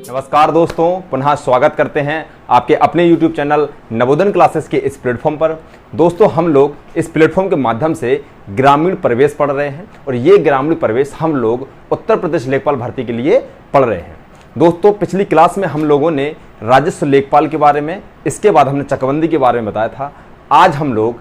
नमस्कार दोस्तों, पुनः स्वागत करते हैं आपके अपने YouTube चैनल नवोदन क्लासेस के इस प्लेटफॉर्म पर। दोस्तों, हम लोग इस प्लेटफॉर्म के माध्यम से ग्रामीण प्रवेश पढ़ रहे हैं और ये ग्रामीण प्रवेश हम लोग उत्तर प्रदेश लेखपाल भर्ती के लिए पढ़ रहे हैं। दोस्तों, पिछली क्लास में हम लोगों ने राजस्व लेखपाल के बारे में, इसके बाद हमने चकबंदी के बारे में बताया था। आज हम लोग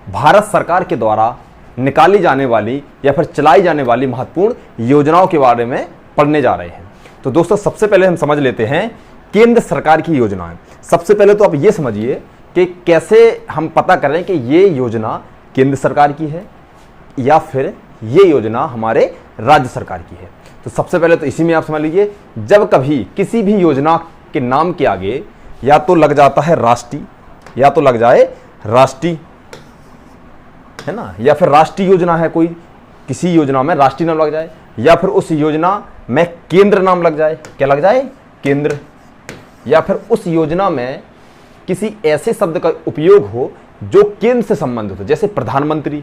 भारत सरकार के द्वारा निकाली जाने वाली या फिर चलाई जाने वाली महत्वपूर्ण योजनाओं के बारे में पढ़ने जा रहे हैं। तो दोस्तों, सबसे पहले हम समझ लेते हैं केंद्र सरकार की योजनाएं। सबसे पहले तो आप ये समझिए कि कैसे हम पता करें कि ये योजना केंद्र सरकार की है या फिर ये योजना हमारे राज्य सरकार की है। तो सबसे पहले तो इसी में आप समझ लीजिए, जब कभी किसी भी योजना के नाम के आगे या तो लग जाता है राष्ट्रीय, या तो लग जाए राष्ट्रीय, है ना, या फिर राष्ट्रीय योजना है कोई, किसी योजना में राष्ट्रीय नाम लग जाए, या फिर उस योजना में केंद्र नाम लग जाए, क्या लग जाए, केंद्र, या फिर उस योजना में किसी ऐसे शब्द का उपयोग हो जो केंद्र से संबंधित हो, जैसे प्रधानमंत्री,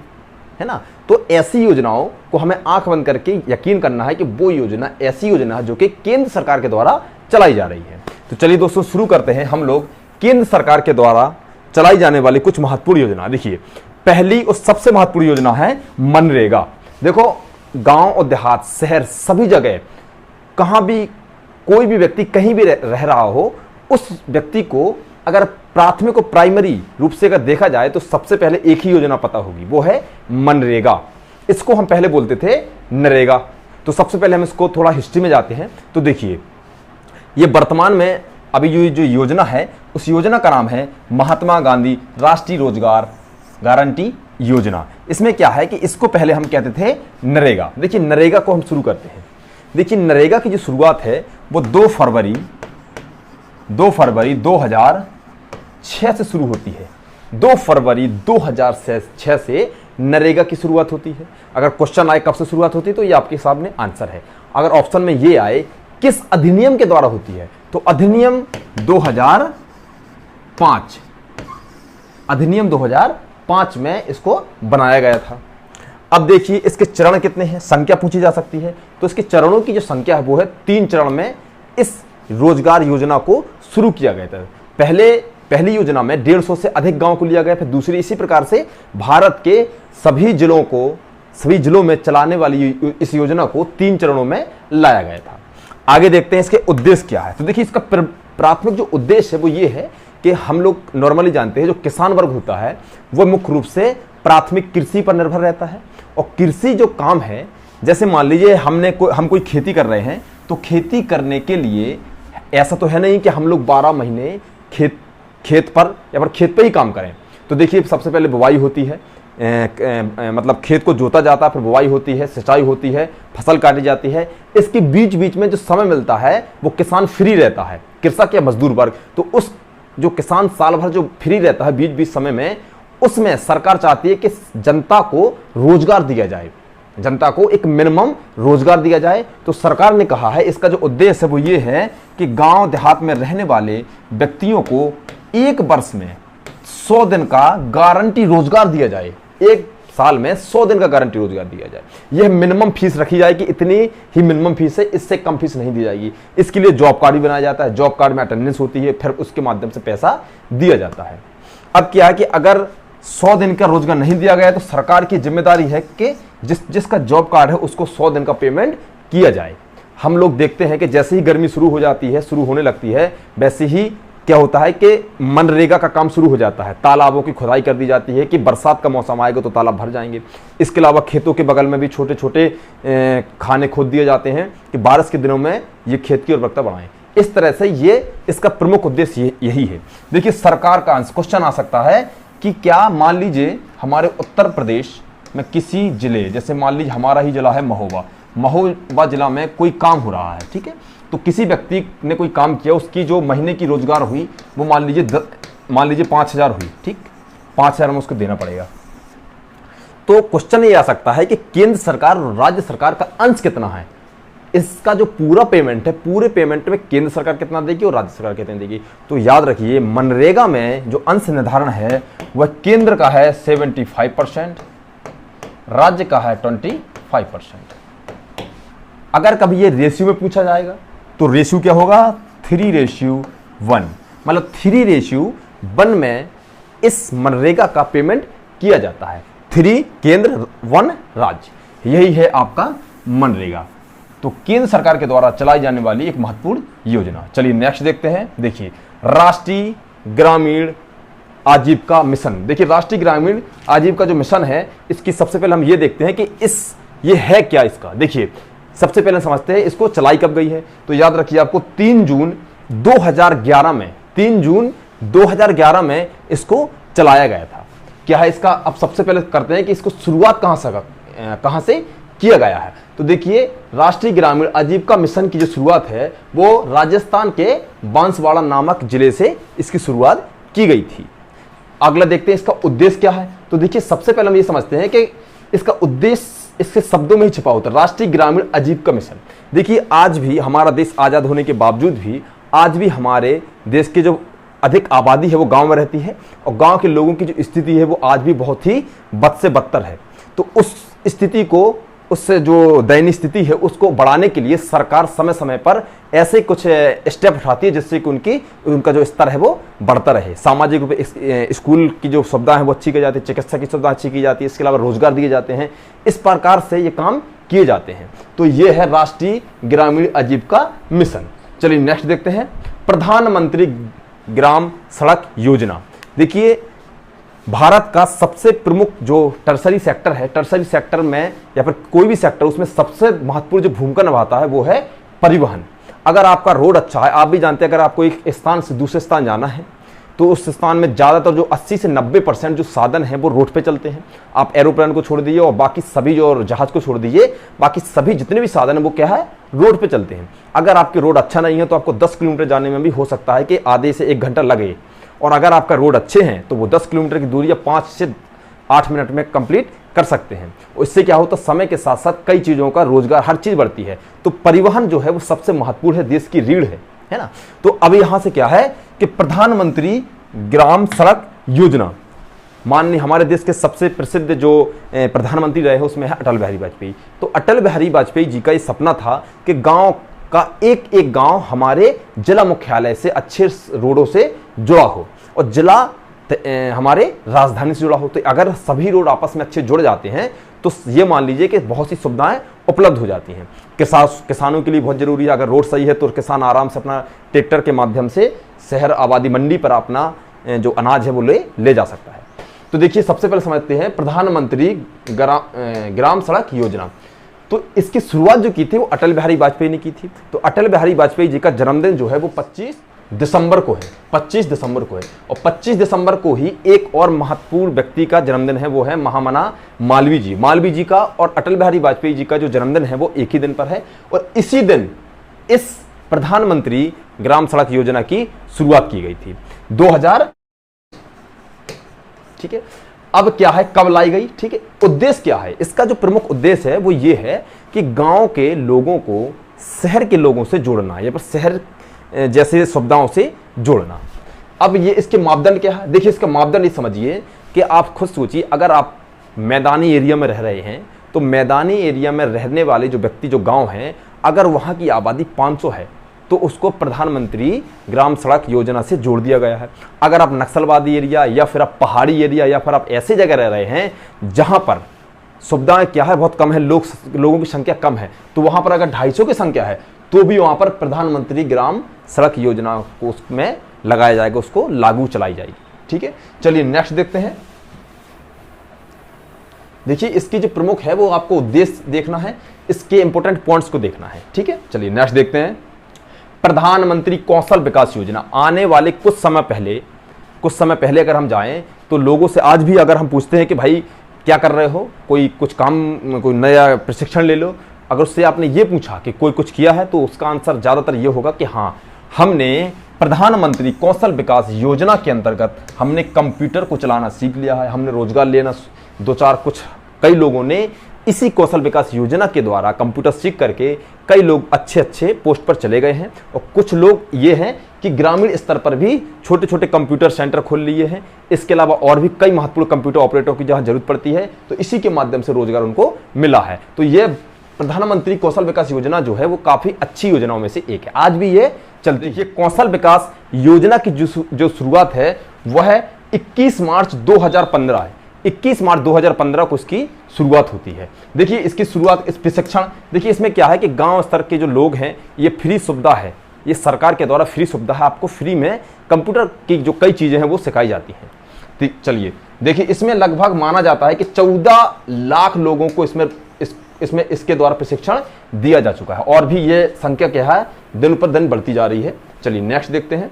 है ना। तो ऐसी योजनाओं को हमें आंख बंद करके यकीन करना है कि वो योजना ऐसी योजना है जो कि केंद्र सरकार के द्वारा चलाई जा रही है। तो चलिए दोस्तों, शुरू करते हैं हम लोग केंद्र सरकार के द्वारा चलाई जाने वाली कुछ महत्वपूर्ण योजना। देखिए, पहली और सबसे महत्वपूर्ण योजना है मनरेगा। देखो, गांव और देहात, शहर, सभी जगह कहां भी कोई भी व्यक्ति कहीं भी रह रहा हो, उस व्यक्ति को अगर प्राथमिक और प्राइमरी रूप से अगर देखा जाए तो सबसे पहले एक ही योजना पता होगी, वो है मनरेगा। इसको हम पहले बोलते थे नरेगा। तो सबसे पहले हम इसको थोड़ा हिस्ट्री में जाते हैं। तो देखिए, ये वर्तमान में अभी जो योजना है, उस योजना का नाम है महात्मा गांधी राष्ट्रीय रोजगार गारंटी योजना। इसमें क्या है कि इसको पहले हम कहते थे नरेगा। देखिए, नरेगा को हम शुरू करते हैं। देखिए, नरेगा की जो शुरुआत है वो 2 फरवरी 2006 से शुरू होती है। 2 फरवरी 2006 से नरेगा की शुरुआत होती है। अगर क्वेश्चन आए कब से शुरुआत होती है तो ये आपके सामने आंसर है। अगर ऑप्शन में ये आए किस अधिनियम के द्वारा होती है, तो अधिनियम 2005, अधिनियम 2005 में इसको बनाया गया था। अब देखिए, इसके चरण कितने हैं, संख्या पूछी जा सकती है। तो इसके चरणों की जो संख्या है वो है 3 चरण में इस रोजगार योजना को शुरू किया गया था। पहली योजना में 150 से अधिक गांव को लिया गया, फिर दूसरी इसी प्रकार से भारत के सभी जिलों में चलाने वाली इस योजना को 3 चरणों में लाया गया था। आगे देखते हैं इसके उद्देश्य क्या है। तो देखिए, इसका प्राथमिक जो उद्देश्य है वो ये है कि हम लोग नॉर्मली जानते हैं जो किसान वर्ग होता है वो मुख्य रूप से प्राथमिक कृषि पर निर्भर रहता है। और कृषि जो काम है, जैसे मान लीजिए हम कोई खेती कर रहे हैं, तो खेती करने के लिए ऐसा तो है नहीं कि हम लोग 12 महीने खेत पर या फिर खेत पे ही काम करें। तो देखिए, सबसे पहले बुवाई होती है, मतलब खेत को जोता जाता है, फिर बुवाई होती है, सिंचाई होती है, फसल काटी जाती है। इसके बीच बीच में जो समय मिलता है वो किसान फ्री रहता है, कृषक या मजदूर वर्ग। तो उस जो किसान साल भर जो फ्री रहता है बीच बीच समय में, उसमें सरकार चाहती है कि जनता को रोजगार दिया जाए, जनता को एक मिनिमम रोजगार दिया जाए। तो सरकार ने कहा है इसका जो उद्देश्य है वो ये है कि गांव देहात में रहने वाले व्यक्तियों को 1 वर्ष में 100 दिन का गारंटी रोजगार दिया जाए। 1 साल में 100 दिन का गारंटी रोजगार दिया जाए। यह मिनिमम फीस रखी जाएगी, इतनी ही मिनिमम फीस है, इससे कम फीस नहीं दी जाएगी। इसके लिए जॉब कार्ड भी बनाया जाता है, जॉब कार्ड में अटेंडेंस होती है, फिर उसके माध्यम से पैसा दिया जाता है। अब क्या है कि अगर 100 दिन का रोजगार नहीं दिया गया तो सरकार की जिम्मेदारी है कि जिसका जॉब कार्ड है उसको 100 दिन का पेमेंट किया जाए। हम लोग देखते हैं कि जैसे ही गर्मी शुरू होने लगती है, वैसे ही क्या होता है कि मनरेगा का काम शुरू हो जाता है। तालाबों की खुदाई कर दी जाती है कि बरसात का मौसम आएगा तो तालाब भर जाएंगे। इसके अलावा खेतों के बगल में भी छोटे छोटे खाने खोद दिए जाते हैं कि बारिश के दिनों में ये खेत की उर्वरकता बढ़ाएं। इस तरह से ये इसका प्रमुख उद्देश्य यही है। देखिए, सरकार का क्वेश्चन आ सकता है कि क्या मान लीजिए हमारे उत्तर प्रदेश में किसी जिले, जैसे मान लीजिए हमारा ही जिला है महोबा जिला में कोई काम हो रहा है, ठीक है। तो किसी व्यक्ति ने कोई काम किया, उसकी जो महीने की रोजगार हुई वो मान लीजिए 5,000 हुई, ठीक, 5,000 में उसको देना पड़ेगा। तो क्वेश्चन ये आ सकता है कि केंद्र सरकार और राज्य सरकार का अंश कितना है। इसका जो पूरा पेमेंट है, पूरे पेमेंट में केंद्र सरकार कितना देगी और राज्य सरकार कितना देगी। तो याद रखिए, मनरेगा में जो अंश निर्धारण है वह केंद्र का है 75% राज्य का है 25%। अगर कभी ये रेशियो में पूछा जाएगा तो रेशियो क्या होगा, 3:1, मतलब 3:1 में इस मनरेगा का पेमेंट किया जाता है। 3 केंद्र 1 राज्य, यही है आपका मनरेगा। तो केंद्र सरकार के द्वारा चलाई जाने वाली एक महत्वपूर्ण योजना। चलिए नेक्स्ट देखते हैं। देखिए राष्ट्रीय ग्रामीण आजीविका मिशन। देखिए राष्ट्रीय ग्रामीण आजीविका जो मिशन है, इसकी सबसे पहले हम ये देखते हैं कि ये है क्या इसका। देखिए सबसे पहले समझते हैं इसको चलाई कब गई है। तो याद रखिए आपको 3 जून 2011 में इसको चलाया गया था। क्या है इसका, अब सबसे पहले करते हैं कि इसको शुरुआत कहां से किया गया है। तो देखिए राष्ट्रीय ग्रामीण आजीविका मिशन की जो शुरुआत है वो राजस्थान के बांसवाड़ा नामक जिले से इसकी शुरुआत की गई थी। अगला देखते हैं इसका उद्देश्य क्या है। तो देखिए सबसे पहले हम ये समझते हैं कि इसका उद्देश्य इसके शब्दों में ही छिपा होता है, राष्ट्रीय ग्रामीण आजीविका मिशन। देखिए आज भी हमारा देश आजाद होने के बावजूद भी आज भी हमारे देश के जो अधिक आबादी है वो गांव में रहती है, और गांव के लोगों की जो स्थिति है वो आज भी बहुत ही बद से बदतर है। तो उस स्थिति को, उससे जो दयनीय स्थिति है उसको बढ़ाने के लिए सरकार समय समय पर ऐसे कुछ स्टेप उठाती है जिससे कि उनका जो स्तर है वो बढ़ता रहे। सामाजिक रूप से स्कूल की जो सुविधाएं हैं वो अच्छी की जाती है, चिकित्सा की सुविधा अच्छी की जाती है, इसके अलावा रोजगार दिए जाते हैं। इस प्रकार से ये काम किए जाते हैं। तो ये है राष्ट्रीय ग्रामीण आजीविका मिशन। चलिए नेक्स्ट देखते हैं प्रधानमंत्री ग्राम सड़क योजना। देखिए भारत का सबसे प्रमुख जो टर्सरी सेक्टर है, टर्सरी सेक्टर में या फिर कोई भी सेक्टर, उसमें सबसे महत्वपूर्ण जो भूमिका निभाता है वो है परिवहन। अगर आपका रोड अच्छा है, आप भी जानते हैं अगर आपको एक स्थान से दूसरे स्थान जाना है तो उस स्थान में ज़्यादातर जो 80 से 90% जो साधन हैं वो रोड पे चलते हैं। आप एरोप्लेन को छोड़ दीजिए और बाकी सभी जो जहाज को छोड़ दीजिए, बाकी सभी जितने भी साधन हैं वो क्या है, रोड पे चलते हैं। अगर आपके रोड अच्छा नहीं है तो आपको 10 किलोमीटर जाने में भी हो सकता है कि आधे से 1 घंटा लगे, और अगर आपका रोड अच्छे हैं तो वो 10 किलोमीटर की दूरी या 5 से 8 मिनट में कंप्लीट कर सकते हैं। इससे क्या होता है, समय के साथ साथ कई चीज़ों का रोजगार, हर चीज़ बढ़ती है। तो परिवहन जो है वो सबसे महत्वपूर्ण है, देश की रीढ़ है ना। तो अब यहाँ से क्या है कि प्रधानमंत्री ग्राम सड़क योजना, माननीय हमारे देश के सबसे प्रसिद्ध जो प्रधानमंत्री रहे हैं उसमें है अटल बिहारी वाजपेयी। तो अटल बिहारी वाजपेयी जी का ये सपना था कि गांव का एक एक गांव हमारे जिला मुख्यालय से अच्छे रोडों से जुड़ा हो और जिला हमारे राजधानी से जुड़ा हो। तो अगर सभी रोड आपस में अच्छे जुड़ जाते हैं तो ये मान लीजिए कि बहुत सी सुविधाएं उपलब्ध हो जाती हैं। किसानों के लिए बहुत जरूरी है, अगर रोड सही है तो किसान आराम से अपना ट्रैक्टर के माध्यम से शहर आबादी मंडी पर अपना जो अनाज है वो ले जा सकता है। तो देखिए सबसे पहले समझते हैं प्रधानमंत्री ग्राम सड़क योजना। तो इसकी शुरुआत जो की थी वो अटल बिहारी वाजपेयी ने की थी। तो अटल बिहारी वाजपेयी जी का जन्मदिन जो है वो 25 दिसंबर को है, 25 दिसंबर को है। और 25 दिसंबर को ही एक और महत्वपूर्ण व्यक्ति का जन्मदिन है, वो है महामना मालवीय जी। मालवीय जी का और अटल बिहारी वाजपेयी जी का जो जन्मदिन है वो एक ही दिन पर है, और इसी दिन इस प्रधानमंत्री ग्राम सड़क योजना की शुरुआत की गई थी 2000। ठीक है, अब क्या है, कब लाई गई, ठीक है, उद्देश्य क्या है इसका। जो प्रमुख उद्देश्य है वो ये है कि गांव के लोगों को शहर के लोगों से जोड़ना, या फिर शहर जैसे सुविधाओं से जोड़ना। अब ये इसके मापदंड क्या है, देखिए इसका मापदंड ये समझिए कि आप खुद सोचिए, अगर आप मैदानी एरिया में रह रहे हैं तो मैदानी एरिया में रहने वाले जो व्यक्ति, जो गांव हैं, अगर वहां की आबादी 500 है तो उसको प्रधानमंत्री ग्राम सड़क योजना से जोड़ दिया गया है। अगर आप नक्सलवादी एरिया या फिर आप पहाड़ी एरिया या फिर आप ऐसे जगह रह रहे हैं जहां पर सुविधाएं क्या है बहुत कम है, लोगों की संख्या कम है, तो वहां पर अगर 250 की संख्या है तो भी वहां पर प्रधानमंत्री ग्राम सड़क योजना को उसमें लगाया जाएगा, उसको लागू चलाई जाएगी। ठीक है, चलिए नेक्स्ट देखते हैं। देखिए इसकी जो प्रमुख है वो आपको उद्देश्य देखना है, इसके इंपोर्टेंट पॉइंट्स को देखना है। ठीक है, चलिए नेक्स्ट देखते हैं। प्रधानमंत्री कौशल विकास योजना आने वाले कुछ समय पहले अगर हम जाएं तो लोगों से आज भी अगर हम पूछते हैं कि भाई क्या कर रहे हो, कुछ काम, कोई नया प्रशिक्षण ले लो, अगर उससे आपने ये पूछा कि कोई कुछ किया है तो उसका आंसर ज़्यादातर ये होगा कि हाँ, हमने प्रधानमंत्री कौशल विकास योजना के अंतर्गत हमने कंप्यूटर को चलाना सीख लिया है, हमने रोजगार लेना कई लोगों ने इसी कौशल विकास योजना के द्वारा कंप्यूटर सीख करके कई लोग अच्छे पोस्ट पर चले गए हैं। और कुछ लोग ये हैं कि ग्रामीण स्तर पर भी छोटे छोटे कंप्यूटर सेंटर खोल लिए हैं। इसके अलावा और भी कई महत्वपूर्ण कंप्यूटर ऑपरेटरों की जहां जरूरत पड़ती है तो इसी के माध्यम से रोजगार उनको मिला है। तो ये प्रधानमंत्री कौशल विकास योजना जो है वो काफी अच्छी योजनाओं में से एक है, आज भी ये चलती है। कौशल विकास योजना की जो शुरुआत है वह 21 मार्च 2015 है। 21 मार्च 2015 को इसकी शुरुआत होती है। देखिए इसकी शुरुआत, इस प्रशिक्षण, देखिए इसमें क्या है कि गांव स्तर के जो लोग हैं, ये फ्री सुविधा है, ये सरकार के द्वारा फ्री सुविधा है, आपको फ्री में कंप्यूटर की जो कई चीजें हैं वो सिखाई जाती हैं। तो चलिए देखिए इसमें लगभग माना जाता है कि 14 लाख लोगों को इसमें इसके द्वारा प्रशिक्षण दिया जा चुका है और भी ये संख्या क्या है दिन पर दिन बढ़ती जा रही है। चलिए नेक्स्ट देखते हैं,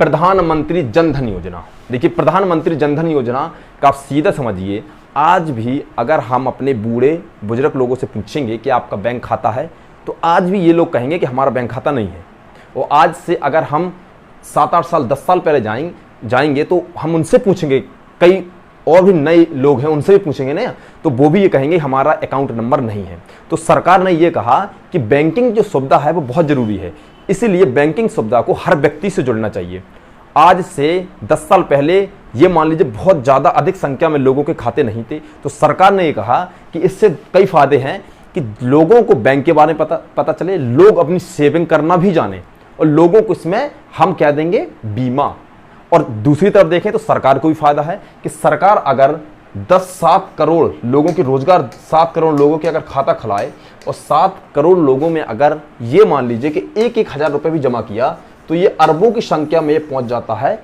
प्रधानमंत्री जन धन योजना। देखिए प्रधानमंत्री जन धन योजना का आप सीधा समझिए, आज भी अगर हम अपने बूढ़े बुजुर्ग लोगों से पूछेंगे कि आपका बैंक खाता है तो आज भी ये लोग कहेंगे कि हमारा बैंक खाता नहीं है। और आज से अगर हम 7-8 साल 10 साल पहले जाएंगे तो हम उनसे पूछेंगे, कई और भी नए लोग हैं उनसे भी पूछेंगे ना, तो वो भी ये कहेंगे हमारा अकाउंट नंबर नहीं है। तो सरकार ने ये कहा कि बैंकिंग जो सुविधा है वो बहुत जरूरी है, इसीलिए बैंकिंग सुविधा को हर व्यक्ति से जुड़ना चाहिए। आज से 10 साल पहले ये मान लीजिए बहुत ज़्यादा अधिक संख्या में लोगों के खाते नहीं थे, तो सरकार ने ये कहा कि इससे कई फायदे हैं कि लोगों को बैंक के बारे में पता चले, लोग अपनी सेविंग करना भी जाने और लोगों को इसमें हम कह देंगे बीमा। और दूसरी तरफ देखें तो सरकार को भी फायदा है कि सरकार अगर 7 करोड़ लोगों की रोजगार, 7 करोड़ लोगों के अगर खाता खुलाए और 7 करोड़ लोगों में अगर ये मान लीजिए कि 1-1 हज़ार रुपये भी जमा किया तो ये अरबों की संख्या में पहुंच जाता है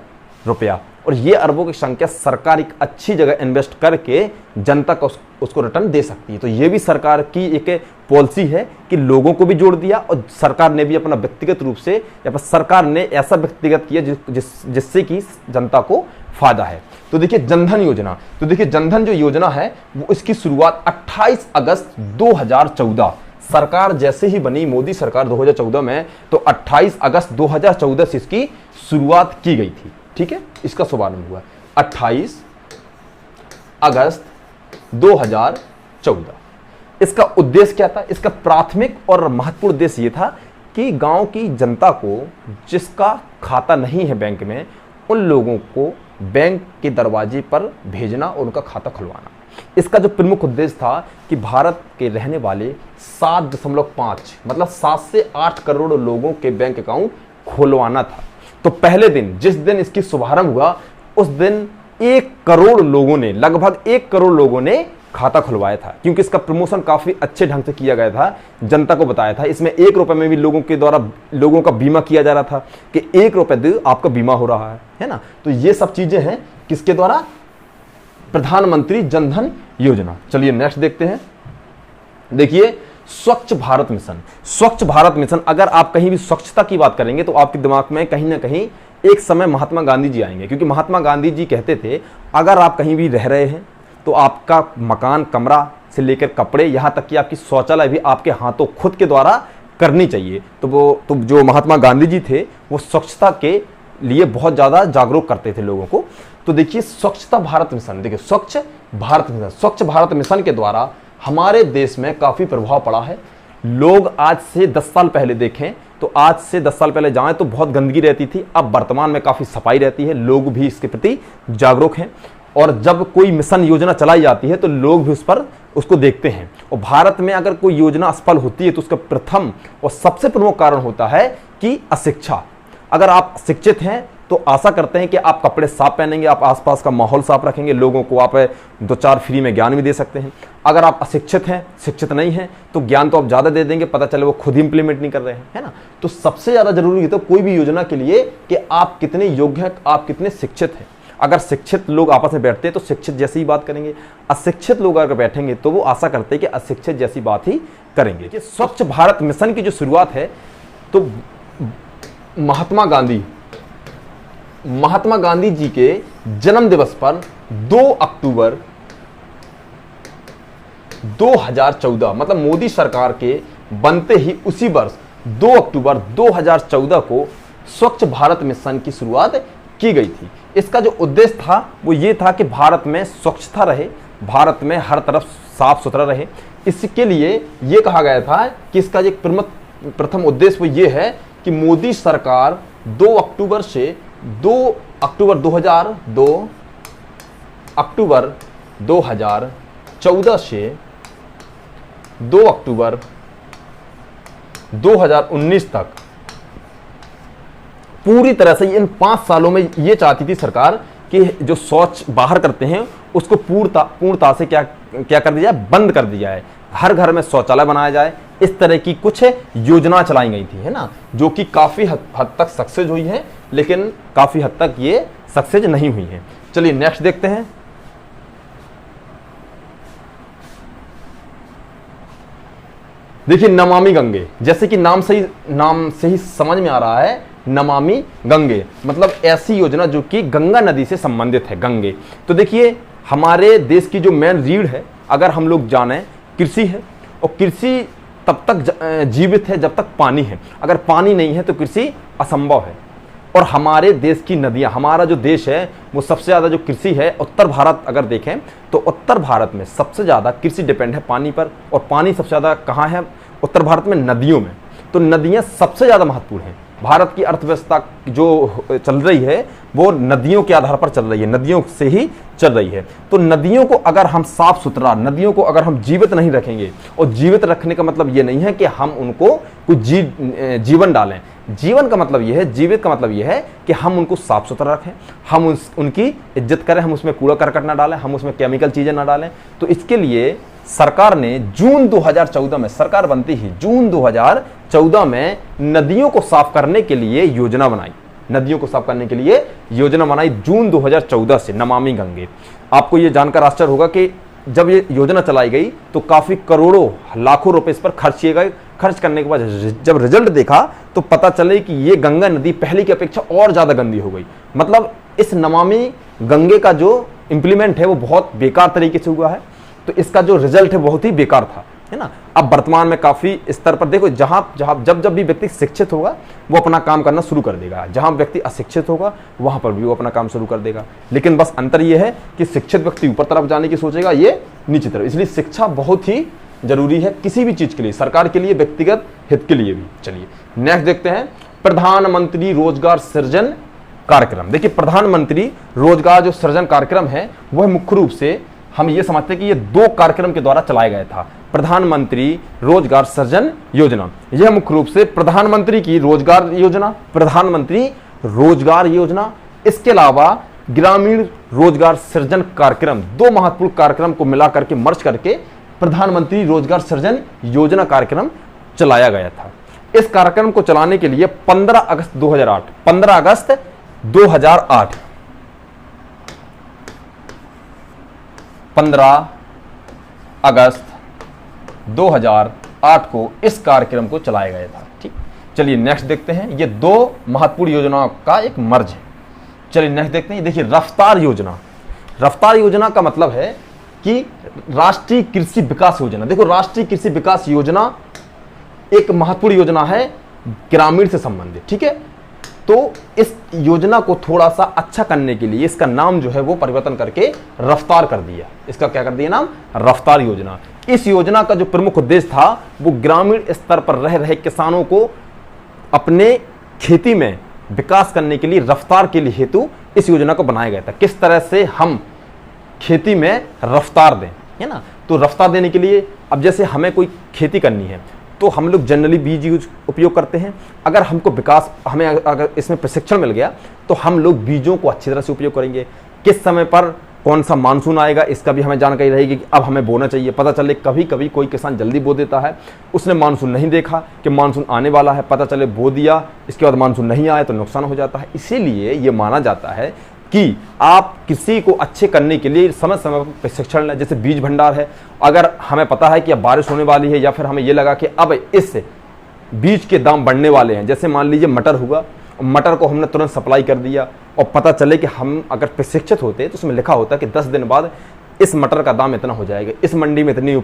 रुपया। और ये अरबों की संख्या सरकार एक अच्छी जगह इन्वेस्ट करके जनता को उसको रिटर्न दे सकती है। तो ये भी सरकार की एक पॉलिसी है कि लोगों को भी जोड़ दिया और सरकार ने भी अपना व्यक्तिगत रूप से या फिर सरकार ने ऐसा व्यक्तिगत किया जिससे कि जनता को फायदा है। तो देखिए जनधन योजना, तो देखिए जनधन जो योजना है वो इसकी शुरुआत 28 अगस्त 2014 सरकार जैसे ही बनी, मोदी सरकार 2014 में, तो 28 अगस्त 2014 से इसकी शुरुआत की गई थी। ठीक है, इसका शुभारंभ हुआ 28 अगस्त 2014। इसका उद्देश्य क्या था? इसका प्राथमिक और महत्वपूर्ण उद्देश्य यह था कि गांव की जनता को जिसका खाता नहीं है बैंक में, उन लोगों को बैंक के दरवाजे पर भेजना और उनका खाता खुलवाना। इसका जो प्रमुख उद्देश्य था कि भारत के रहने वाले 7.5 मतलब 7 से 8 करोड़ लोगों के बैंक अकाउंट खुलवाना था। तो पहले दिन, जिस दिन इसकी शुभारंभ हुआ, उस दिन 1 करोड़ लोगों ने, लगभग 1 करोड़ लोगों ने खाता खुलवाया था, क्योंकि इसका प्रमोशन काफी अच्छे ढंग से किया गया था, जनता को बताया था। इसमें 1 रुपए में भी लोगों के द्वारा लोगों का बीमा किया जा रहा था कि 1 रुपए दे आपका बीमा हो रहा है ना। तो ये सब चीजें हैं किसके द्वारा? प्रधानमंत्री जन धन योजना। चलिए नेक्स्ट देखते हैं। देखिए स्वच्छ भारत मिशन। स्वच्छ भारत मिशन, अगर आप कहीं भी स्वच्छता की बात करेंगे तो आपके दिमाग में कहीं ना कहीं एक समय महात्मा गांधी जी आएंगे, क्योंकि महात्मा गांधी जी कहते थे अगर आप कहीं भी रह रहे हैं तो आपका मकान, कमरा से लेकर कपड़े, यहां तक कि आपकी शौचालय भी आपके हाथों खुद के द्वारा करनी चाहिए। तो जो महात्मा गांधी जी थे वो स्वच्छता के लिए बहुत ज्यादा जागरूक करते थे लोगों को। तो देखिए स्वच्छता भारत मिशन, देखिए स्वच्छ भारत मिशन के द्वारा हमारे देश में काफी प्रभाव पड़ा है। लोग आज से 10 साल पहले देखें तो आज से 10 साल पहले जाएं तो बहुत गंदगी रहती थी, अब वर्तमान में काफी सफाई रहती है, लोग भी इसके प्रति जागरूक हैं। और जब कोई मिशन योजना चलाई जाती है तो लोग भी उसको देखते हैं। और भारत में अगर कोई योजना असफल होती है तो उसका प्रथम और सबसे प्रमुख कारण होता है कि अशिक्षा। अगर आप शिक्षित हैं तो आशा करते हैं कि आप कपड़े साफ पहनेंगे, आप आसपास का माहौल साफ रखेंगे, लोगों को आप 2-4 फ्री में ज्ञान भी दे सकते हैं। अगर आप अशिक्षित हैं, शिक्षित नहीं हैं, तो ज्ञान तो आप ज़्यादा दे देंगे, पता चले वो खुद ही इंप्लीमेंट नहीं कर रहे हैं, है ना। तो सबसे ज़्यादा जरूरी है तो कोई भी योजना के लिए कि आप कितने योग्य हैं, आप कितने शिक्षित हैं। अगर शिक्षित लोग आपस में बैठते हैं तो शिक्षित जैसी ही बात करेंगे, अशिक्षित लोग अगर बैठेंगे तो वो आशा करते हैं कि अशिक्षित जैसी बात ही करेंगे। कि स्वच्छ भारत मिशन की जो शुरुआत है तो महात्मा गांधी जी के जन्म दिवस पर 2 अक्टूबर 2014, मतलब मोदी सरकार के बनते ही उसी वर्ष 2 अक्टूबर 2014 को स्वच्छ भारत मिशन की शुरुआत की गई थी। इसका जो उद्देश्य था वो ये था कि भारत में स्वच्छता रहे, भारत में हर तरफ साफ सुथरा रहे। इसके लिए ये कहा गया था कि इसका एक प्रथम उद्देश्य वो ये है कि मोदी सरकार 2 अक्टूबर से 2 अक्टूबर 2002 अक्टूबर 2014 से 2 अक्टूबर 2019 तक पूरी तरह से इन 5 सालों में ये चाहती थी सरकार कि जो शौच बाहर करते हैं उसको पूर्णता से क्या कर दिया जाए, बंद कर दिया है। हर घर में शौचालय बनाया जाए, इस तरह की कुछ योजना चलाई गई थी, है ना, जो कि काफी हद तक सक्सेस हुई है, लेकिन काफी हद तक ये सक्सेस नहीं हुई है। चलिए नेक्स्ट देखते हैं। देखिए नमामि गंगे, जैसे कि नाम से ही समझ में आ रहा है, नमामि गंगे मतलब ऐसी योजना जो कि गंगा नदी से संबंधित है, गंगे। तो देखिए हमारे देश की जो मेन रीढ़ है, अगर हम लोग जाने, कृषि है, और कृषि तब तक जीवित है जब तक पानी है। अगर पानी नहीं है तो कृषि असंभव है। और हमारे देश की नदियां, हमारा जो देश है वो सबसे ज़्यादा जो कृषि है, उत्तर भारत अगर देखें तो उत्तर भारत में सबसे ज़्यादा कृषि डिपेंड है पानी पर। और पानी सबसे ज़्यादा कहाँ है? उत्तर भारत में, नदियों में। तो नदियाँ सबसे ज़्यादा महत्वपूर्ण हैं। भारत की अर्थव्यवस्था जो चल रही है वो नदियों के आधार पर चल रही है, नदियों से ही चल रही है। तो नदियों को अगर हम साफ सुथरा, नदियों को अगर हम जीवित नहीं रखेंगे, और जीवित रखने का मतलब ये नहीं है कि हम उनको कुछ जीवन डालें। जीवन का मतलब ये है, जीवित का मतलब ये है कि हम उनको साफ सुथरा रखें, हम उनकी इज्जत करें, हम उसमें कूड़ा करकट ना डालें, हम उसमें केमिकल चीज़ें ना डालें। तो इसके लिए सरकार ने जून 2014 में, सरकार बनती ही जून 2014 में नदियों को साफ करने के लिए योजना बनाई। नदियों को साफ करने के लिए योजना बनाई जून 2014 से, नमामि गंगे। आपको ये जानकर आश्चर्य होगा कि जब ये योजना चलाई गई तो काफी करोड़ों लाखों रुपए इस पर खर्च किए गए। खर्च करने के बाद जब रिजल्ट देखा तो पता चले कि ये गंगा नदी पहले की अपेक्षा और ज्यादा गंदी हो गई। मतलब इस नमामि गंगे का जो इंप्लीमेंट है वो बहुत बेकार तरीके से हुआ है। तो इसका जो रिजल्ट है बहुत ही बेकार था, है ना। अब वर्तमान में काफी स्तर पर देखो, जब भी व्यक्ति शिक्षित होगा वो अपना काम करना शुरू कर देगा, जहां व्यक्ति अशिक्षित होगा वहां पर भी वो अपना काम शुरू कर देगा। लेकिन बस अंतर ये है कि शिक्षित व्यक्ति ऊपर तरफ जाने की सोचेगा, ये नीचे तरफ। इसलिए शिक्षा बहुत ही जरूरी है किसी भी चीज के लिए, सरकार के लिए, व्यक्तिगत हित के लिए भी। चलिए नेक्स्ट देखते हैं, प्रधानमंत्री रोजगार सृजन कार्यक्रम। देखिए प्रधानमंत्री रोजगार जो सृजन कार्यक्रम है वह मुख्य रूप से हम ये समझते हैं कि ये 2 कार्यक्रम के द्वारा चलाया गया था। प्रधानमंत्री रोजगार सृजन योजना, यह मुख्य रूप से प्रधानमंत्री की रोजगार योजना, प्रधानमंत्री रोजगार योजना, इसके अलावा ग्रामीण रोजगार सृजन कार्यक्रम, 2 महत्वपूर्ण कार्यक्रम को मिलाकर के मर्ज करके प्रधानमंत्री रोजगार सृजन योजना कार्यक्रम चलाया गया था। इस कार्यक्रम को चलाने के लिए 15 अगस्त 2008 15 अगस्त 2008 15 अगस्त 2008 को इस कार्यक्रम को चलाया गया था। ठीक, चलिए नेक्स्ट देखते हैं। ये 2 महत्वपूर्ण योजनाओं का एक मर्ज है। चलिए नेक्स्ट देखते हैं। देखिए रफ्तार योजना। रफ्तार योजना का मतलब है कि राष्ट्रीय कृषि विकास योजना। देखो राष्ट्रीय कृषि विकास योजना एक महत्वपूर्ण योजना है ग्रामीण से संबंधित, ठीक है। तो इस योजना को थोड़ा सा अच्छा करने के लिए इसका नाम जो है वो परिवर्तन करके रफ्तार कर दिया। इसका क्या कर दिया नाम? रफ्तार योजना। इस योजना का जो प्रमुख उद्देश्य था वो ग्रामीण स्तर पर रह रहे किसानों को अपने खेती में विकास करने के लिए, रफ्तार के लिए हेतु इस योजना को बनाया गया था। किस तरह से हम खेती में रफ्तार दें, है ना। तो रफ्तार देने के लिए अब जैसे हमें कोई खेती करनी है तो हम लोग जनरली बीज उपयोग करते हैं। अगर हमको विकास, हमें अगर इसमें प्रशिक्षण मिल गया तो हम लोग बीजों को अच्छी तरह से उपयोग करेंगे। किस समय पर कौन सा मानसून आएगा इसका भी हमें जानकारी रहेगी कि अब हमें बोना चाहिए। पता चले कभी कभी कोई किसान जल्दी बो देता है, उसने मानसून नहीं देखा कि मानसून आने वाला है, पता चले बो दिया, इसके बाद मानसून नहीं आया तो नुकसान हो जाता है। इसीलिए ये माना जाता है कि आप किसी को अच्छे करने के लिए समय समय पर प्रशिक्षण लें। जैसे बीज भंडार है, अगर हमें पता है कि अब बारिश होने वाली है या फिर हमें ये लगा कि अब इस बीज के दाम बढ़ने वाले हैं, जैसे मान लीजिए मटर हुआ, मटर को हमने तुरंत सप्लाई कर दिया और पता चले कि हम अगर प्रशिक्षित होते तो उसमें लिखा होता कि 10 दिन बाद इस मटर का दाम इतना हो जाएगा, इस मंडी में इतनी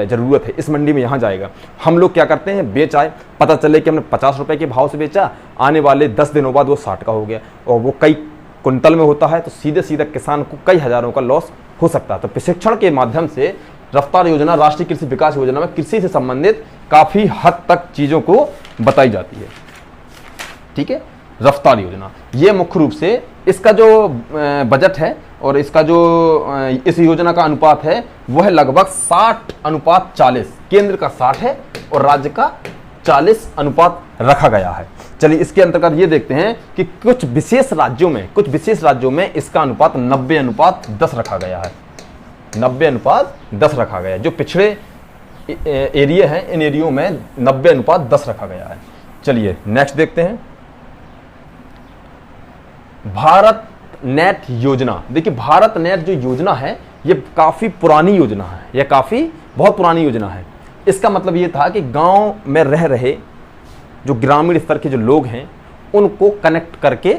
ज़रूरत है, इस मंडी में यहाँ जाएगा। हम लोग क्या करते हैं, बेच आए, पता चले कि हमने 50 रुपये के भाव से बेचा, आने वाले 10 दिनों बाद वो 60 का हो गया और वो कई कुंटल में होता है, तो सीधे सीधे किसान को कई हजारों का लॉस हो सकता है। तो प्रशिक्षण के माध्यम से रफ्तार योजना, राष्ट्रीय कृषि विकास योजना में कृषि से संबंधित काफ़ी हद तक चीज़ों को बताई जाती है। ठीक है, रफ्तार योजना। ये मुख्य रूप से इसका जो बजट है और इसका जो इस योजना का अनुपात है वह लगभग 60:40, केंद्र का 60 है और राज्य का 40 अनुपात रखा गया है। चलिए इसके अंतर्गत ये देखते हैं कि कुछ विशेष राज्यों में इसका अनुपात 90:10 रखा गया है। 90:10 रखा गया है। जो पिछड़े एरिया हैं इन एरियो में 90:10 रखा गया है। चलिए नेक्स्ट देखते हैं, भारत नेट योजना। देखिए भारत नेट जो योजना है ये काफी पुरानी योजना है, यह बहुत पुरानी योजना है। इसका मतलब ये था कि गांव में रह रहे जो ग्रामीण स्तर के जो लोग हैं उनको कनेक्ट करके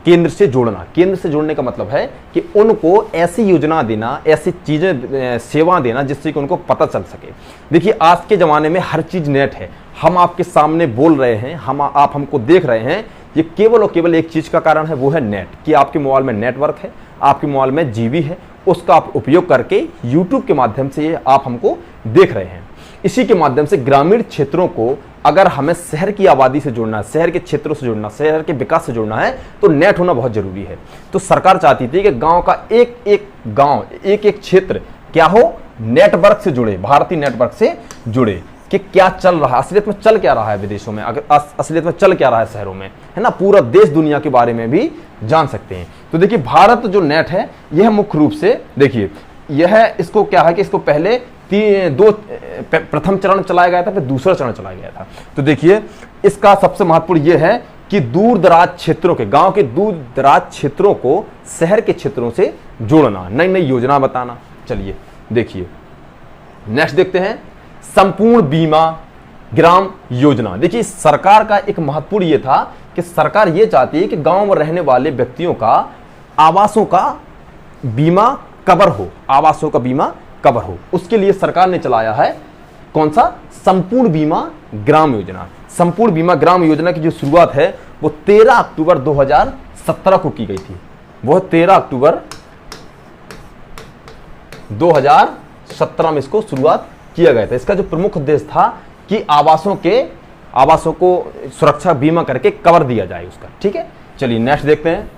केंद्र से जोड़ना। केंद्र से जोड़ने का मतलब है कि उनको ऐसी योजना देना, ऐसी चीजें सेवा देना जिससे कि उनको पता चल सके। देखिए आज के जमाने में हर चीज नेट है, हम आपके सामने बोल रहे हैं, आप हमको देख रहे हैं, ये केवल और केवल एक चीज का कारण है, वो है नेट। कि आपके मोबाइल में नेटवर्क है, आपके मोबाइल में जीबी है, उसका आप उपयोग करके यूट्यूब के माध्यम से आप हमको देख रहे हैं। इसी के माध्यम से ग्रामीण क्षेत्रों को अगर हमें शहर की आबादी से जोड़ना है, शहर के क्षेत्रों से जोड़ना, शहर के विकास से जोड़ना है तो नेट होना बहुत जरूरी है। तो सरकार चाहती थी कि गांव का एक एक क्षेत्र क्या हो, नेटवर्क से जुड़े, भारतीय नेटवर्क से जुड़े कि क्या चल रहा है, असलियत में चल क्या रहा है विदेशों में, अगर असलियत में चल क्या रहा है शहरों में, है ना, पूरा देश दुनिया के बारे में भी जान सकते हैं। तो देखिए भारत जो नेट है यह मुख्य रूप से देखिए यह इसको क्या है कि इसको पहले प्रथम चरण चलाया गया था, फिर दूसरा चरण चलाया गया था। तो देखिए इसका सबसे महत्वपूर्ण यह है कि दूर दराज क्षेत्रों के, गांव के दूर दराज क्षेत्रों को शहर के क्षेत्रों से जोड़ना, नई नई योजना बताना। चलिए देखिए नेक्स्ट देखते हैं, संपूर्ण बीमा ग्राम योजना। देखिए सरकार का एक महत्वपूर्ण यह था कि सरकार यह चाहती है कि गांव में रहने वाले व्यक्तियों का आवासों का बीमा कवर हो, आवासों का बीमा कवर हो। उसके लिए सरकार ने चलाया है कौन सा, संपूर्ण बीमा ग्राम योजना। संपूर्ण बीमा ग्राम योजना की जो शुरुआत है वो 13 अक्टूबर 2017 को की गई थी। वह 13 अक्टूबर 2017 में इसको शुरुआत किया गया था। इसका जो प्रमुख उद्देश्य था कि आवासों को सुरक्षा बीमा करके कवर दिया जाए उसका, ठीक है। चलिए नेक्स्ट देखते हैं,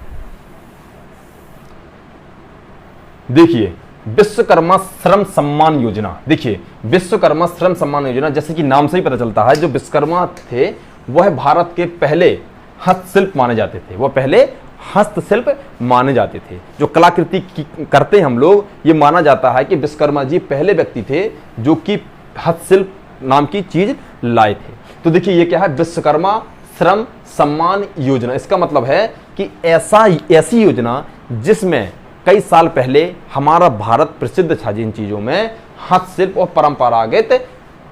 देखिए विश्वकर्मा श्रम सम्मान योजना। देखिए विश्वकर्मा श्रम सम्मान योजना, जैसे कि नाम से ही पता चलता है, जो विश्वकर्मा थे वह भारत के पहले हस्तशिल्प माने जाते थे, वह पहले हस्तशिल्प माने जाते थे। जो कलाकृति करते हैं हम लोग, ये माना जाता है कि विश्वकर्मा जी पहले व्यक्ति थे जो कि हस्तशिल्प नाम की चीज लाए थे। तो देखिए ये क्या है, विश्वकर्मा श्रम सम्मान योजना। इसका मतलब है कि ऐसी योजना जिसमें कई साल पहले हमारा भारत प्रसिद्ध था जिन चीजों में, हस्तशिल्प और परंपरागत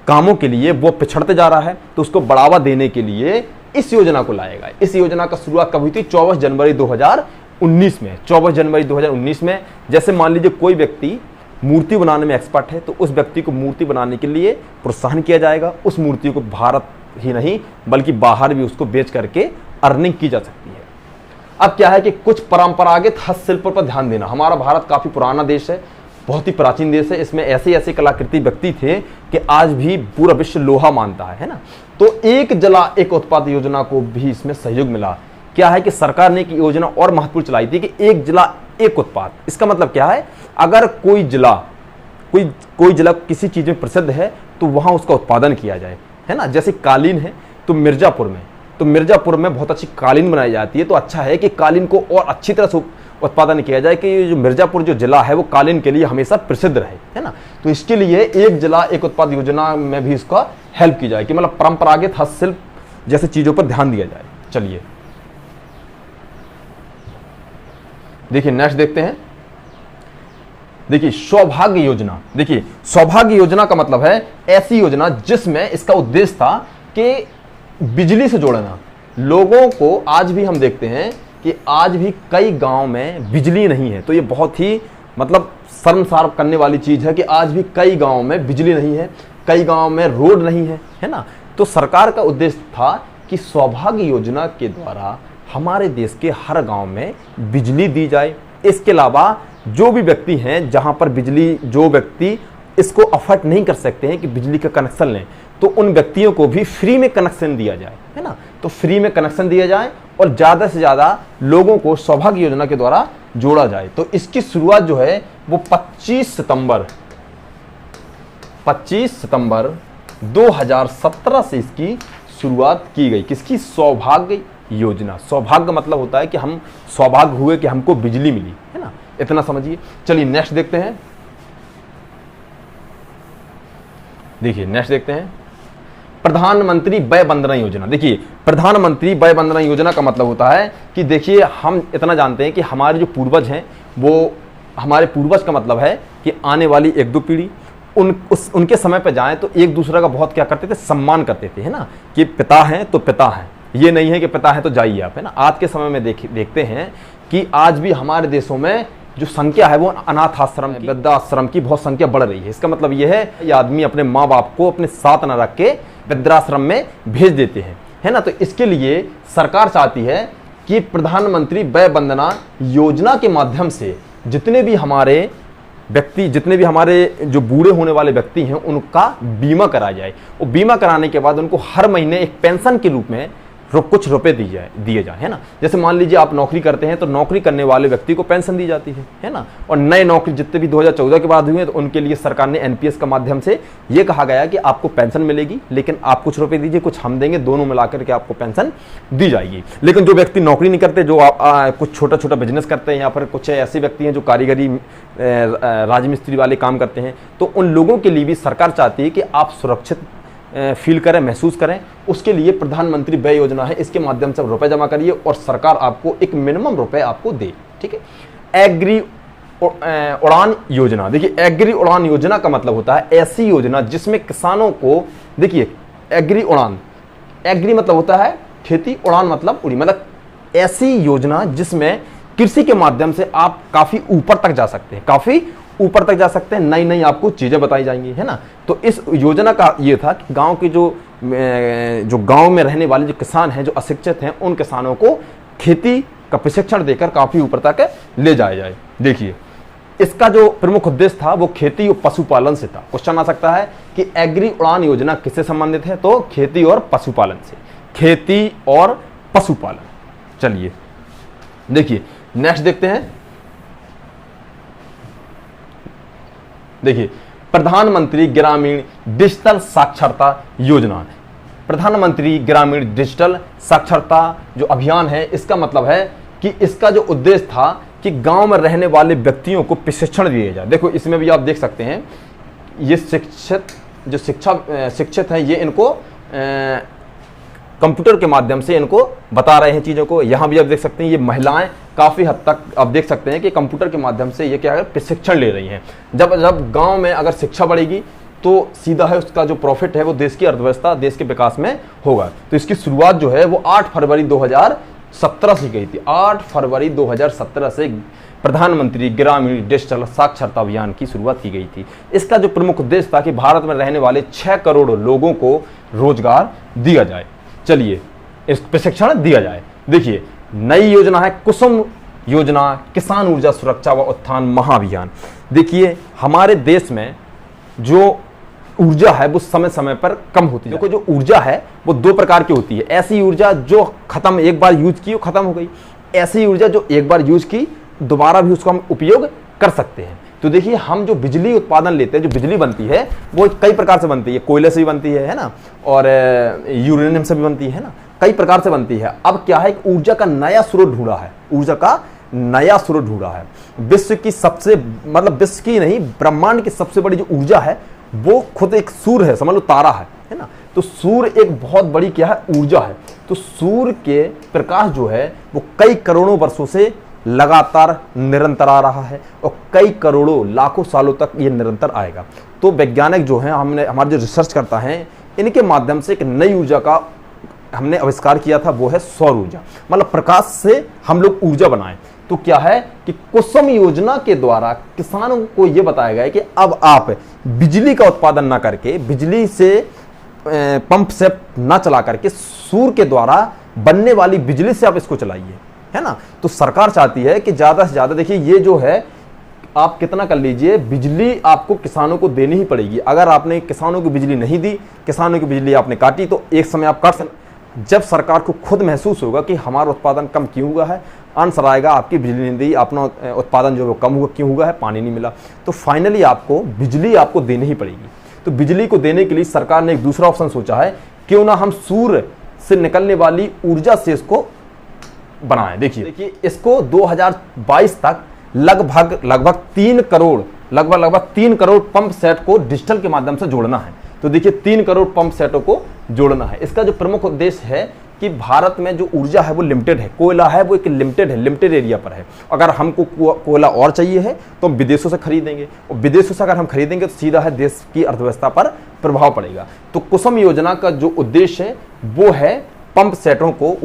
कामों के लिए वो पिछड़ते जा रहा है, तो उसको बढ़ावा देने के लिए इस योजना को लाएगा। इस योजना का शुरुआत कब हुई थी, 24 जनवरी 2019 में। 24 जनवरी 2019 में, जैसे मान लीजिए कोई व्यक्ति मूर्ति बनाने में एक्सपर्ट है तो उस व्यक्ति को मूर्ति बनाने के लिए प्रोत्साहन किया जाएगा। उस मूर्ति को भारत ही नहीं बल्कि बाहर भी उसको बेच करके अर्निंग की जा सकती है। अब क्या है कि कुछ परंपरागत हस्तशिल्पों पर ध्यान देना। हमारा भारत काफी पुराना देश है, बहुत ही प्राचीन देश है, इसमें ऐसे ऐसे कलाकृति व्यक्ति थे कि आज भी पूरा विश्व लोहा मानता है ना। तो एक जला एक उत्पाद योजना को भी इसमें सहयोग मिला। क्या है कि सरकार ने एक योजना और महत्वपूर्ण चलाई थी कि एक जिला एक उत्पाद। इसका मतलब क्या है, अगर कोई जिला किसी चीज में प्रसिद्ध है तो वहां उसका उत्पादन किया जाए, है ना। जैसे कालीन है तो मिर्जापुर में बहुत अच्छी कालीन बनाई जाती है, तो अच्छा है कि कालीन को और अच्छी तरह से उत्पादन किया जाए कि जो मिर्जापुर जो जिला है वो कालीन के लिए हमेशा प्रसिद्ध रहे, है ना। तो इसके लिए एक जिला एक उत्पाद योजना में भी इसका हेल्प की जाए कि मतलब परंपरागत हस्तशिल्प जैसे चीजों पर ध्यान दिया जाए। चलिए देखिए नेक्स्ट देखते हैं, देखिए सौभाग्य योजना। देखिए सौभाग्य योजना का मतलब है ऐसी योजना जिसमें इसका उद्देश्य था कि बिजली से जोड़ना लोगों को। आज भी हम देखते हैं कि आज भी कई गांव में बिजली नहीं है, तो ये बहुत ही मतलब शर्मसार करने वाली चीज है कि आज भी कई गांव में बिजली नहीं है, कई गांव में रोड नहीं है, है ना। तो सरकार का उद्देश्य था कि सौभाग्य योजना के द्वारा हमारे देश के हर गांव में बिजली दी जाए। इसके अलावा जो भी व्यक्ति हैं जहां पर बिजली, जो व्यक्ति इसको अफोर्ड नहीं कर सकते हैं कि बिजली का कनेक्शन लें, तो उन व्यक्तियों को भी फ्री में कनेक्शन दिया जाए, है ना। तो फ्री में कनेक्शन दिया जाए और ज़्यादा से ज़्यादा लोगों को सौभाग्य योजना के द्वारा जोड़ा जाए। तो इसकी शुरुआत जो है वो 25 सितंबर 2017 से इसकी शुरुआत की गई। किसकी? सौभाग्य योजना। सौभाग्य मतलब होता है कि हम सौभाग्य हुए कि हमको बिजली मिली, है ना, इतना समझिए। चलिए नेक्स्ट देखते हैं। देखिए नेक्स्ट देखते हैं, प्रधानमंत्री वय वंदना योजना। देखिए प्रधानमंत्री वय वंदना योजना का मतलब होता है कि देखिए हम इतना जानते हैं कि हमारे जो पूर्वज हैं वो, हमारे पूर्वज का मतलब है कि आने वाली 1-2 पीढ़ी उनके समय पे जाएं तो एक दूसरे का बहुत क्या करते थे, सम्मान करते थे, है ना, कि पिता हैं तो पिता हैं, ये नहीं है कि पिता है तो जाइए आप, है ना। आज के समय में देखते हैं कि आज भी हमारे देशों में जो संख्या है वो अनाथ आश्रम, वृद्धाश्रम की बहुत संख्या बढ़ रही है। इसका मतलब यह है ये आदमी अपने माँ बाप को अपने साथ न रख के वृद्धाश्रम में भेज देते हैं, है ना। तो इसके लिए सरकार चाहती है कि प्रधानमंत्री वय वंदना योजना के माध्यम से जितने भी हमारे जो बूढ़े होने वाले व्यक्ति हैं उनका बीमा कराया जाए। और बीमा कराने के बाद उनको हर महीने एक पेंशन के रूप में कुछ रुपए दिए जाए, है ना। जैसे मान लीजिए आप नौकरी करते हैं तो नौकरी करने वाले व्यक्ति को पेंशन दी जाती है ना। और नए नौकरी जितने भी 2014 के बाद हुए हैं तो उनके लिए सरकार ने एनपीएस का माध्यम से ये कहा गया कि आपको पेंशन मिलेगी, लेकिन आप कुछ रुपए दीजिए, कुछ हम देंगे, दोनों मिलाकर के आपको पेंशन दी जाएगी। लेकिन जो व्यक्ति नौकरी नहीं करते, जो कुछ छोटा छोटा बिजनेस करते हैं या फिर कुछ ऐसे व्यक्ति हैं जो कारीगरी राजमिस्त्री वाले काम करते हैं, तो उन लोगों के लिए भी सरकार चाहती है कि आप सुरक्षित फील करें, महसूस करें। उसके लिए प्रधानमंत्री वय योजना है, इसके माध्यम से रुपए जमा करिए और सरकार आपको एक मिनिमम रुपए आपको दे, ठीक है। एग्री उड़ान योजना। देखिए एग्री उड़ान योजना का मतलब होता है ऐसी योजना जिसमें किसानों को, देखिए एग्री मतलब होता है खेती, उड़ान मतलब उड़ी, मतलब ऐसी योजना जिसमें कृषि के माध्यम से आप काफी ऊपर तक जा सकते हैं, नई नई आपको चीजें बताई जाएंगी, है ना। तो इस योजना का ये था कि गांव के जो गांव में रहने वाले जो किसान हैं, जो अशिक्षित हैं, उन किसानों को खेती का प्रशिक्षण देकर काफी ऊपर तक ले जाया जाए। देखिए इसका जो प्रमुख उद्देश्य था वो खेती और पशुपालन से था। क्वेश्चन आ सकता है कि एग्री उड़ान योजना किससे संबंधित है, तो खेती और पशुपालन से, खेती और पशुपालन। चलिए देखिए नेक्स्ट देखते हैं। देखिए प्रधानमंत्री ग्रामीण डिजिटल साक्षरता योजना। प्रधानमंत्री ग्रामीण डिजिटल साक्षरता जो अभियान है, इसका मतलब है कि इसका जो उद्देश्य था कि गांव में रहने वाले व्यक्तियों को प्रशिक्षण दिया जाए। देखो इसमें भी आप देख सकते हैं, ये शिक्षित हैं, ये इनको कंप्यूटर के माध्यम से इनको बता रहे हैं चीज़ों को। यहाँ भी आप देख सकते हैं ये महिलाएं काफ़ी हद तक आप देख सकते हैं कि कंप्यूटर के माध्यम से ये क्या है, प्रशिक्षण ले रही हैं। जब गांव में अगर शिक्षा बढ़ेगी तो सीधा है उसका जो प्रॉफिट है वो देश की अर्थव्यवस्था, देश के विकास में होगा। तो इसकी शुरुआत जो है वो 8 फरवरी 2017 से गई थी। 8 फरवरी 2017 से प्रधानमंत्री ग्रामीण डिजिटल साक्षरता अभियान की शुरुआत की गई थी। इसका जो प्रमुख उद्देश्य था कि भारत में रहने वाले 6 करोड़ लोगों को रोजगार दिया जाए। चलिए इस प्रशिक्षण दिया जाए। देखिए नई योजना है कुसुम योजना, किसान ऊर्जा सुरक्षा व उत्थान महाअभियान। देखिए हमारे देश में जो ऊर्जा है वो समय समय पर कम होती है। देखो जो ऊर्जा है वो 2 प्रकार की होती है। ऐसी ऊर्जा जो खत्म, एक बार यूज की वो खत्म हो गई। ऐसी ऊर्जा जो एक बार यूज की दोबारा भी उसको हम उपयोग कर सकते हैं। तो देखिए हम जो बिजली उत्पादन लेते हैं, जो बिजली बनती है वो कई प्रकार से बनती है। कोयले से भी बनती है ना, और यूरेनियम से भी बनती है ना, कई प्रकार से बनती है। अब क्या है, ऊर्जा का नया स्रोत ढूंढा है। विश्व की सबसे, मतलब विश्व की नहीं, ब्रह्मांड की सबसे बड़ी जो ऊर्जा है वो खुद एक सूर्य है, समझ लो तारा है ना। तो सूर्य एक बहुत बड़ी क्या है, ऊर्जा है। तो सूर्य के प्रकाश जो है वो कई करोड़ों वर्षों से लगातार निरंतर आ रहा है और कई करोड़ों लाखों सालों तक ये निरंतर आएगा। तो वैज्ञानिक जो हैं, हमारे जो रिसर्च करता है, इनके माध्यम से एक नई ऊर्जा का हमने आविष्कार किया था, वो है सौर ऊर्जा। मतलब प्रकाश से हम लोग ऊर्जा बनाएं। तो क्या है कि कुसुम योजना के द्वारा किसानों को यह बताया गया है कि अब आप बिजली का उत्पादन ना करके, बिजली से पंप से ना चला करके सूर्य के द्वारा बनने वाली बिजली से आप इसको चलाइए, है ना। तो सरकार चाहती है कि ज्यादा से ज्यादा, देखिए ये जो है आप कितना कर लीजिए, बिजली आपको किसानों को देनी ही पड़ेगी। अगर आपने किसानों को बिजली नहीं दी, किसानों की बिजली आपने काटी, तो एक समय आप जब सरकार को खुद महसूस होगा कि हमारा उत्पादन कम क्यों हुआ है, आंसर आएगा आपकी बिजली नहीं दी, अपना उत्पादन जो है वो कम हुआ, क्यों हुआ है, पानी नहीं मिला। तो फाइनली आपको बिजली आपको देनी ही पड़ेगी। तो बिजली को देने के लिए सरकार ने एक दूसरा ऑप्शन सोचा है, क्यों ना हम सूर्य से निकलने वाली ऊर्जा से इसको बनाएं। देखिए इसको 2022 तक लगभग 3 करोड़ पंप सेट को डिजिटल के माध्यम से जोड़ना है। तो देखिए 3 करोड़ पंप सेटों को जोड़ना है। इसका जो प्रमुख उद्देश्य है कि भारत में जो ऊर्जा है वो लिमिटेड है, कोयला है वो एक लिमिटेड एरिया पर है। अगर हमको कोयला और चाहिए है तो हम विदेशों से खरीदेंगे, और विदेशों से अगर हम खरीदेंगे तो सीधा है देश की अर्थव्यवस्था पर प्रभाव पड़ेगा। तो कुसुम योजना का जो उद्देश्य है वो है पंप सेटों को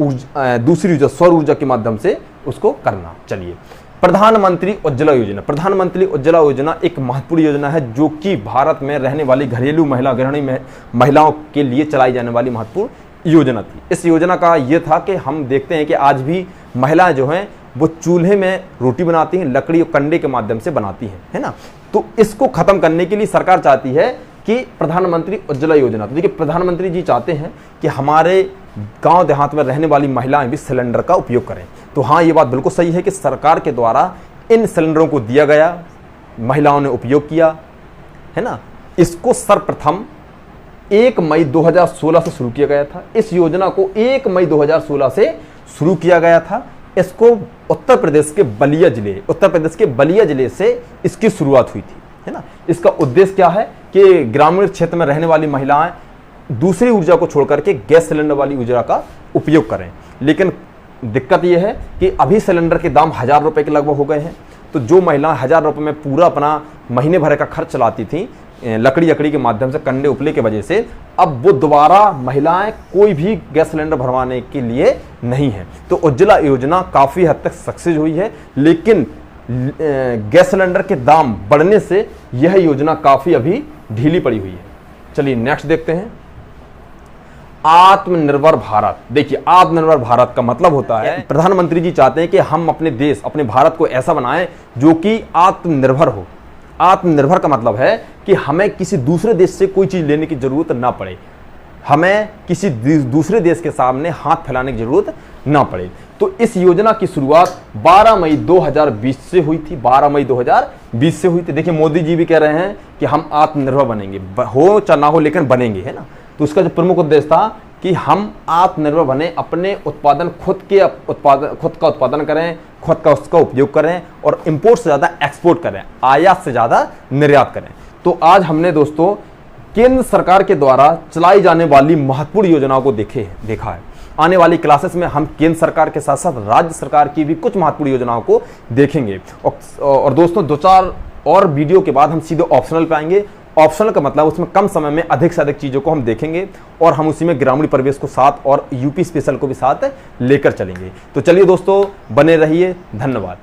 दूसरी ऊर्जा, सौर ऊर्जा के माध्यम से उसको करना। चलिए, प्रधानमंत्री उज्ज्वला योजना। प्रधानमंत्री उज्ज्वला योजना एक महत्वपूर्ण योजना है जो कि भारत में रहने वाली घरेलू गृहिणी महिलाओं के लिए चलाई जाने वाली महत्वपूर्ण योजना थी। इस योजना का ये था कि हम देखते हैं कि आज भी महिलाएं जो हैं वो चूल्हे में रोटी बनाती हैं, लकड़ी और कंडे के माध्यम से बनाती हैं, है ना। तो इसको खत्म करने के लिए सरकार चाहती है कि प्रधानमंत्री उज्ज्वला योजना। तो देखिए प्रधानमंत्री जी चाहते हैं कि हमारे गांव देहात में रहने वाली महिलाएं भी सिलेंडर का उपयोग करें। तो हाँ, ये बात बिल्कुल सही है कि सरकार के द्वारा इन सिलेंडरों को दिया गया, महिलाओं ने उपयोग किया, है ना। इसको सर्वप्रथम 1 मई 2016 से शुरू किया गया था। इस योजना को 1 मई 2016 से शुरू किया गया था। इसको उत्तर प्रदेश के बलिया जिले से इसकी शुरुआत हुई थी, है ना। इसका उद्देश्य क्या है कि ग्रामीण क्षेत्र में रहने वाली महिलाएं दूसरी ऊर्जा को छोड़कर के गैस सिलेंडर वाली ऊर्जा का उपयोग करें। लेकिन दिक्कत यह है कि अभी सिलेंडर के दाम 1000 रुपए के लगभग हो गए हैं। तो जो महिलाएं 1000 रुपए में पूरा अपना महीने भर का खर्च चलाती थी लकड़ी के माध्यम से, कंडे उपले के वजह से, अब वो दोबारा महिलाएं कोई भी गैस सिलेंडर भरवाने के लिए नहीं है। तो उज्ज्वला योजना काफ़ी हद तक सक्सेस हुई है, लेकिन गैस सिलेंडर के दाम बढ़ने से यह योजना काफ़ी अभी ढीली पड़ी हुई है। चलिए नेक्स्ट देखते हैं, आत्मनिर्भर भारत। देखिए आत्मनिर्भर भारत का मतलब होता है, प्रधानमंत्री जी चाहते हैं कि हम अपने देश, अपने भारत को ऐसा बनाएं जो कि आत्मनिर्भर हो। आत्मनिर्भर का मतलब है कि हमें किसी दूसरे देश से कोई चीज लेने की जरूरत ना पड़े, हमें किसी दूसरे देश के सामने हाथ फैलाने की जरूरत ना पड़े। तो इस योजना की शुरुआत 12 मई 2020 से हुई थी। 12 मई 2020 से हुई थी। देखिए मोदी जी भी कह रहे हैं कि हम आत्मनिर्भर बनेंगे, हो चाहे ना हो लेकिन बनेंगे, है ना। तो उसका जो प्रमुख उद्देश्य था कि हम आत्मनिर्भर बने, अपने उत्पादन खुद का उत्पादन करें, खुद का उसका उपयोग करें और इंपोर्ट से ज़्यादा एक्सपोर्ट करें, आयात से ज़्यादा निर्यात करें। तो आज हमने दोस्तों केंद्र सरकार के द्वारा चलाई जाने वाली महत्वपूर्ण योजनाओं को देखा है। आने वाली क्लासेस में हम केंद्र सरकार के साथ साथ राज्य सरकार की भी कुछ महत्वपूर्ण योजनाओं को देखेंगे। और दोस्तों 2-4 और वीडियो के बाद हम सीधे ऑप्शनल पे आएंगे। ऑप्शनल का मतलब उसमें कम समय में अधिक से अधिक चीज़ों को हम देखेंगे और हम उसी में ग्रामीण परिवेश को साथ और यूपी स्पेशल को भी साथ लेकर चलेंगे। तो चलिए दोस्तों, बने रहिए। धन्यवाद।